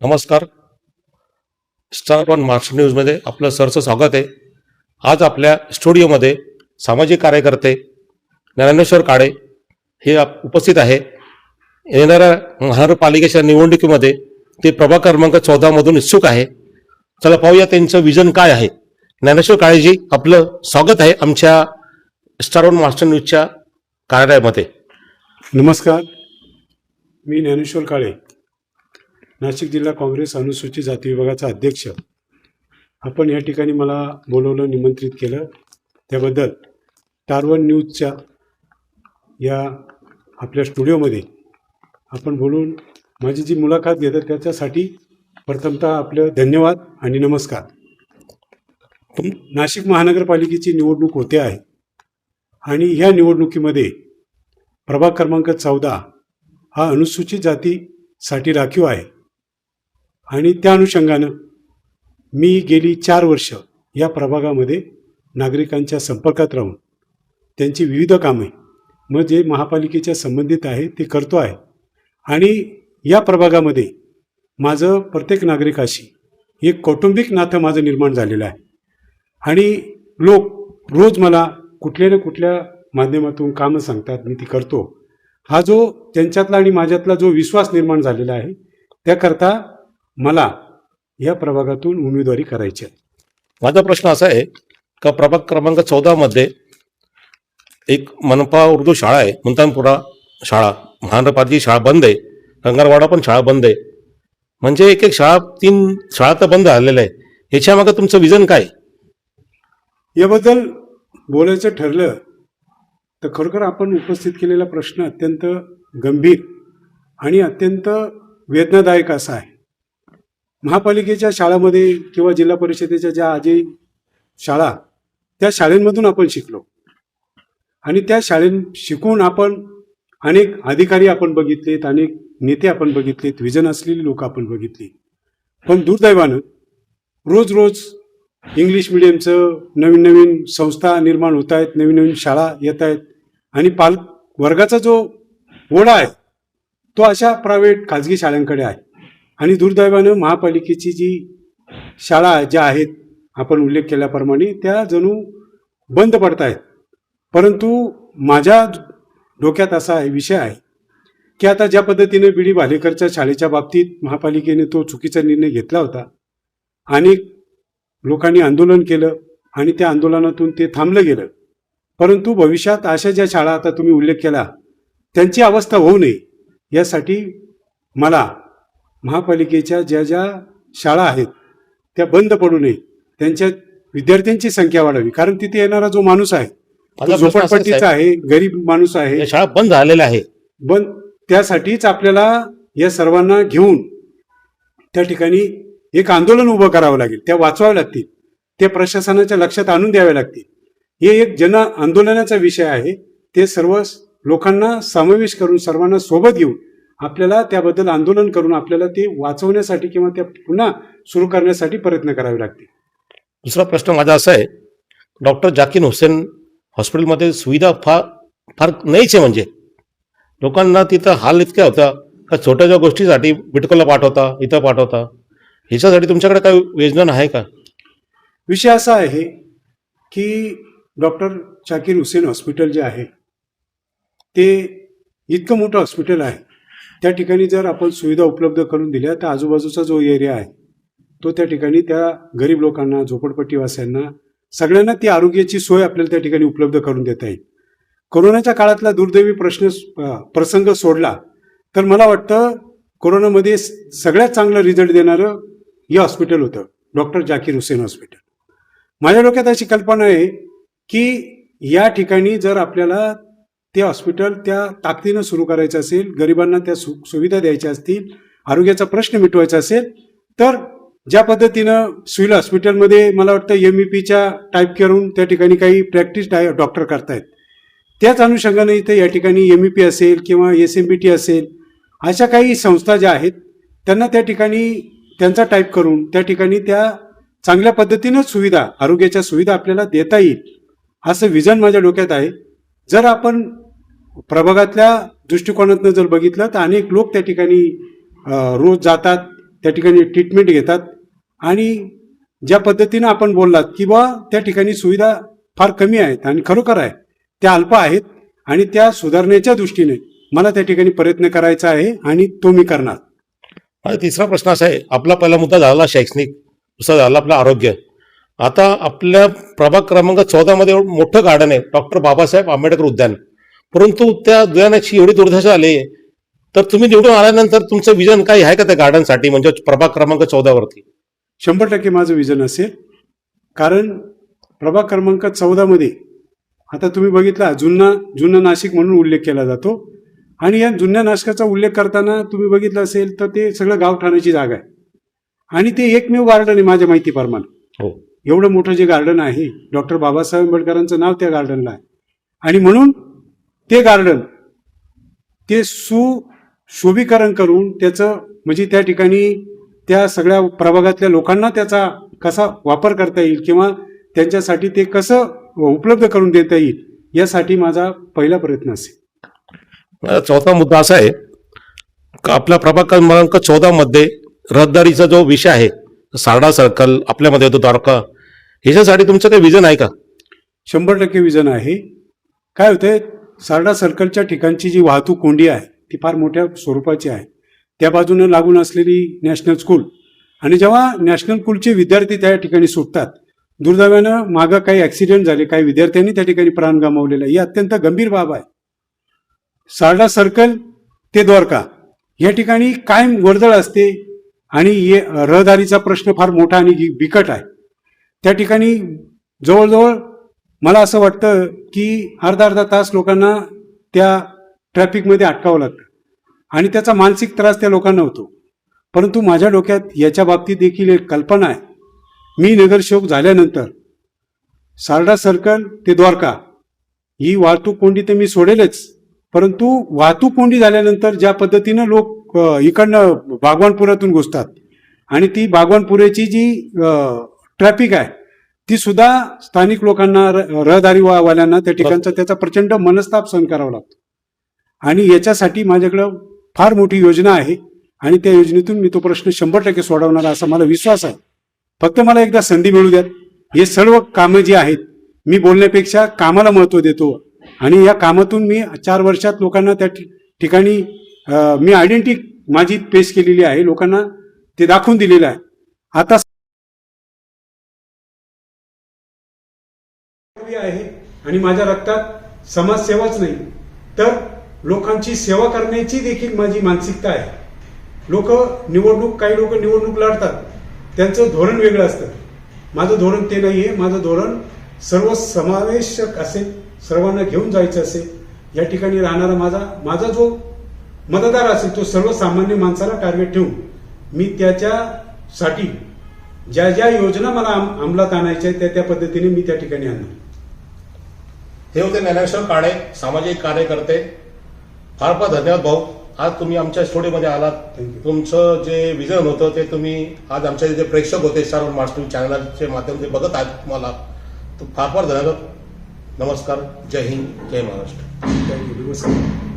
नमस्कार. Star one Maharashtra न्यूजमध्ये आपलं सरचं स्वागत आहे. आज आपल्या स्टुडिओमध्ये सामाजिक कार्यकर्ते ज्ञानेश्वर काळे हे उपस्थित आहे. येणाऱ्या महानगरपालिकेच्या निवडणुकीमध्ये ते प्रभाग क्रमांक 14 मधून इच्छुक आहे. चला पाहूया त्यांचं विजन काय आहे. ज्ञानेश्वर काळेजी, आपलं स्वागत आहे आमच्या स्टार वन महाराष्ट्र न्यूजच्या कार्यालयामध्ये. नमस्कार. मी ज्ञानेश्वर काळे, नाशिक जिल्हा काँग्रेस अनुसूचित जाती विभागाचा अध्यक्ष. आपण या ठिकाणी मला बोलवलं, निमंत्रित केलं, त्याबद्दल स्टार वन न्यूजच्या या आपल्या स्टुडिओमध्ये आपण बोलून माझी जी मुलाखत घेतात त्याच्यासाठी प्रथमतः आपलं धन्यवाद आणि नमस्कार. नाशिक महानगरपालिकेची निवडणूक होते आहे आणि ह्या निवडणुकीमध्ये प्रभाग क्रमांक 14 हा अनुसूचित जातीसाठी राखीव आहे आणि त्या अनुषंगानं मी गेली 4 वर्ष या प्रभागामध्ये नागरिकांच्या संपर्कात राहून त्यांची विविध कामे जे महापालिकेच्या संबंधित आहे ते करतो आहे. आणि या प्रभागामध्ये माझं प्रत्येक नागरिकाशी एक कौटुंबिक नातं माझं निर्माण झालेलं आहे आणि लोक रोज मला कुठल्या ना कुठल्या माध्यमातून कामं सांगतात, मी ती करतो. हा जो त्यांच्यातला आणि माझ्यातला जो विश्वास निर्माण झालेला आहे त्याकरता मला या प्रभागातून उमेदवारी करायची आहे. माझा प्रश्न असा आहे का प्रभाग क्रमांक 14 मध्ये एक मनपा उर्दू शाळा आहे, मुलतानपुरा शाळा, महानगरपालिकेची शाळा बंद आहे, रंगारवाडा पण शाळा बंद आहे. म्हणजे एक एक शाळा, 3 शाळा तर बंद झालेल्या आहे. याच्या मागे तुमचं विजन काय? याबद्दल बोलायचं ठरलं तर खरोखर आपण उपस्थित केलेला प्रश्न अत्यंत गंभीर आणि अत्यंत वेदनादायक असा आहे. महापालिकेच्या शाळांमध्ये किंवा जिल्हा परिषदेच्या ज्या आजी शाळा, त्या शाळांमधून आपण शिकलो आणि त्या शाळेत शिकून आपण अनेक अधिकारी आपण बघितलेत, अनेक नेते आपण बघितलेत, विजन असलेली लोक आपण बघितली. पण दुर्दैवानं रोज रोज इंग्लिश मिडियमचं नवीन नवीन संस्था निर्माण होत आहेत, नवीन नवीन शाळा येत आहेत आणि वर्गाचा जो ओढा आहे तो अशा प्रायव्हेट खाजगी शाळांकडे आहे. आणि दुर्दैवानं महापालिकेची जी शाळा ज्या आहेत आपण उल्लेख केल्याप्रमाणे त्या जणू बंद पडत आहेत. परंतु माझ्या डोक्यात असा विषय आहे की आता ज्या पद्धतीने बी डी भालेकरच्या शाळेच्या बाबतीत महापालिकेने तो चुकीचा निर्णय घेतला होता, अनेक लोकांनी आंदोलन केलं आणि त्या आंदोलनातून ते थांबलं गेलं. परंतु भविष्यात अशा ज्या शाळा आता तुम्ही उल्लेख केला त्यांची अवस्था होऊ नये यासाठी मला महापालिकेच्या ज्या ज्या शाळा आहेत त्या बंद पडू नये, त्यांच्या विद्यार्थ्यांची संख्या वाढावी. कारण तिथे येणारा जो माणूस आहे तो झोपडपट्टीचा आहे, गरीब माणूस आहे, शाळा बंद झालेल्या आहे. त्यासाठीच आपल्याला या सर्वांना घेऊन त्या ठिकाणी एक आंदोलन उभं करावं लागेल, त्या वाचवाव्या लागतील, ते प्रशासनाच्या लक्षात आणून द्यावे लागतील. हे एक जन आंदोलनाचा विषय आहे. ते सर्व लोकांना समावेश करून सर्वांना सोबत घेऊन आपल्याला त्याबद्दल आंदोलन करून आपल्याला ते वाचवण्यासाठी किंवा त्या पुन्हा सुरू करण्यासाठी प्रयत्न करावे लागतील. दुसरा प्रश्न माझा असा आहे, डॉक्टर जाकीर हुसेन हॉस्पिटलमध्ये सुविधा फार नाहीच आहे. म्हणजे लोकांना तिथं हाल इतक्या होता का छोट्या गोष्टीसाठी बिटकोला पाठवता, इथं पाठवता. ह्याच्यासाठी तुमच्याकडे काही योजना आहे का? विषय असा आहे की डॉक्टर जाकीर हुसेन हॉस्पिटल जे आहे ते इतकं मोठं हॉस्पिटल आहे. त्या ठिकाणी जर आपण सुविधा उपलब्ध करून दिल्या तर आजूबाजूचा जो एरिया आहे तो त्या ठिकाणी त्या गरीब लोकांना, झोपडपट्टीवासियांना, सगळ्यांना ती आरोग्याची सोय आपल्याला त्या ठिकाणी उपलब्ध करून देता येईल. कोरोनाच्या काळातला दुर्दैवी प्रसंग सोडला तर मला वाटतं कोरोनामध्ये सगळ्यात चांगलं रिझल्ट देणारं हे हॉस्पिटल होतं, डॉक्टर जाकीर हुसेन हॉस्पिटल. माझ्या डोक्यात अशी कल्पना आहे की या ठिकाणी जर आपल्याला ते हॉस्पिटल त्या ताकदीनं सुरू करायचं असेल, गरिबांना त्या सुविधा द्यायच्या असतील, आरोग्याचा प्रश्न मिटवायचा असेल, तर ज्या पद्धतीनं सिव्हिल हॉस्पिटलमध्ये मला वाटतं MEPच्या टाईप करून त्या ठिकाणी काही प्रॅक्टिस डॉक्टर करतायत, त्याच अनुषंगाने इथे या ठिकाणी MEP असेल किंवा SMPT असेल, अशा काही संस्था ज्या आहेत त्यांना त्या ठिकाणी त्यांचा टाईप करून त्या ठिकाणी त्या चांगल्या पद्धतीनं सुविधा, आरोग्याच्या सुविधा आपल्याला देता येईल असं विजन माझ्या डोक्यात आहे. जर आपण प्रभागातल्या दृष्टिकोनातनं जर बघितलं तर अनेक लोक त्या ठिकाणी रोज जातात, त्या ठिकाणी ट्रीटमेंट घेतात आणि ज्या पद्धतीनं आपण बोललात की बा त्या ठिकाणी सुविधा फार कमी आहेत आणि खरोखर आहे त्या अल्प आहेत आणि त्या सुधारण्याच्या दृष्टीने मला त्या ठिकाणी प्रयत्न करायचा आहे आणि तो मी करणार. आणि तिसरा प्रश्न असा आहे, आपला पहिला मुद्दा झाला शैक्षणिक, दुसरा झाला आपलं आरोग्य. आता आपल्या प्रभाग क्रमांक 14 मध्ये एवढं मोठं गार्डन आहे, डॉक्टर बाबासाहेब आंबेडकर उद्यान, परंतु त्या उद्यानाची एवढी दुर्दशा आली आहे, तर तुम्ही निवडून आल्यानंतर तुमचं विजन काही आहे का त्या गार्डनसाठी, म्हणजे प्रभाग क्रमांक 14 वरती? 100% माझं विजन असेल. कारण प्रभाग क्रमांक 14 मध्ये आता तुम्ही बघितला जुना नाशिक म्हणून उल्लेख केला जातो आणि या जुन्या नाशिकाचा उल्लेख करताना तुम्ही बघितलं असेल तर ते सगळं गावठाणाची जागा आहे आणि ते एकमेव गार्डन आहे माझ्या माहितीप्रमाणे. हो, एवढं मोठं जे गार्डन आहे, डॉक्टर बाबासाहेब आंबेडकरांचं नाव त्या गार्डनला आहे आणि म्हणून ते गार्डन ते सुशोभीकरण करून त्याचं म्हणजे त्या ठिकाणी त्या सगळ्या प्रभागातल्या लोकांना त्याचा कसा वापर करता येईल किंवा त्यांच्यासाठी ते कसं उपलब्ध करून देता येईल यासाठी माझा पहिला प्रयत्न असेल. चौथा मुद्दा असा आहे का आपल्या प्रभाग क्रमांक 14 मध्ये रहदारीचा जो विषय आहे, सारडा सर्कल आपल्यामध्ये होतो द्वारका, ह्याच्यासाठी तुमचं काही विजन आहे का? 100% विजन आहे. काय होतंय, सारडा सर्कलच्या ठिकाणची जी वाहतूक कोंडी आहे ती फार मोठ्या स्वरूपाची आहे. त्या बाजूनं लागून असलेली नॅशनल स्कूल आणि जेव्हा नॅशनल स्कूलचे विद्यार्थी त्या ठिकाणी सुटतात, दुर्दैवानं मागं काही ॲक्सिडेंट झाले, काही विद्यार्थ्यांनी त्या ठिकाणी प्राण गमावलेला, ही अत्यंत गंभीर बाब आहे. सारडा सर्कल ते द्वारका या ठिकाणी कायम वर्दळ असते आणि रहदारीचा प्रश्न फार मोठा आणि बिकट आहे. त्या ठिकाणी जवळजवळ मला असं वाटतं की अर्धा तास लोकांना त्या ट्रॅफिकमध्ये अटकावं लागतं आणि त्याचा मानसिक त्रास त्या लोकांना होतो. परंतु माझ्या डोक्यात याच्या बाबतीत देखील एक कल्पना आहे. मी नगरसेवक झाल्यानंतर सारडा सर्कल ते द्वारका ही वाहतूक कोंडी तर मी सोडेलच, परंतु वाहतूक कोंडी झाल्यानंतर ज्या पद्धतीनं लोक इकडनं बागवानपुऱ्यातून घुसतात आणि ती बागवानपुऱ्याची जी ट्रॅफिक आहे ती सुद्धा स्थानिक लोकांना रहदारी वाल्यांना त्या ठिकाणचा त्याचा प्रचंड मनस्ताप सहन करावा लागतो आणि याच्यासाठी माझ्याकडं फार मोठी योजना आहे आणि त्या योजनेतून मी तो प्रश्न 100% सोडवणार असा मला विश्वास आहे. फक्त मला एकदा संधी मिळू द्यात. हे सर्व कामं जी आहेत, मी बोलण्यापेक्षा कामाला महत्त्व देतो आणि या कामातून मी 4 वर्षात लोकांना त्या ठिकाणी मी आयडेंटिटी माझी पेश केलेली आहे, लोकांना ते दाखवून दिलेलं आहे. आता आहे आणि माझ्या रक्तात समाजसेवाच नाही तर लोकांची सेवा करण्याची देखील माझी मानसिकता आहे. काही लोक निवडणूक लढतात, त्यांचं धोरण वेगळं असतं. माझं धोरण ते नाही आहे. माझं धोरण सर्व समावेशक असेल, सर्वांना घेऊन जायचं असेल. या ठिकाणी राहणारा माझा जो मतदार असेल तो सर्वसामान्य माणसाला टार्गेट ठेवून मी त्याच्यासाठी ज्या ज्या योजना मला अंमलात आणायच्या त्या पद्धतीने मी त्या ठिकाणी आणणार. हे होते ज्ञानेश्वर काळे, सामाजिक कार्यकर्ते. फार फार धन्यवाद भाऊ, आज तुम्ही आमच्या स्टुडिओमध्ये आलात. तुमचं जे विजन होतं ते तुम्ही आज आमचे जे प्रेक्षक होते स्टार मास्टर चॅनलचे माध्यमातून बघत आहेत तुम्हाला, तर फार फार धन्यवाद. नमस्कार. जय हिंद, जय महाराष्ट्र. थँक्यू. नमस्कार.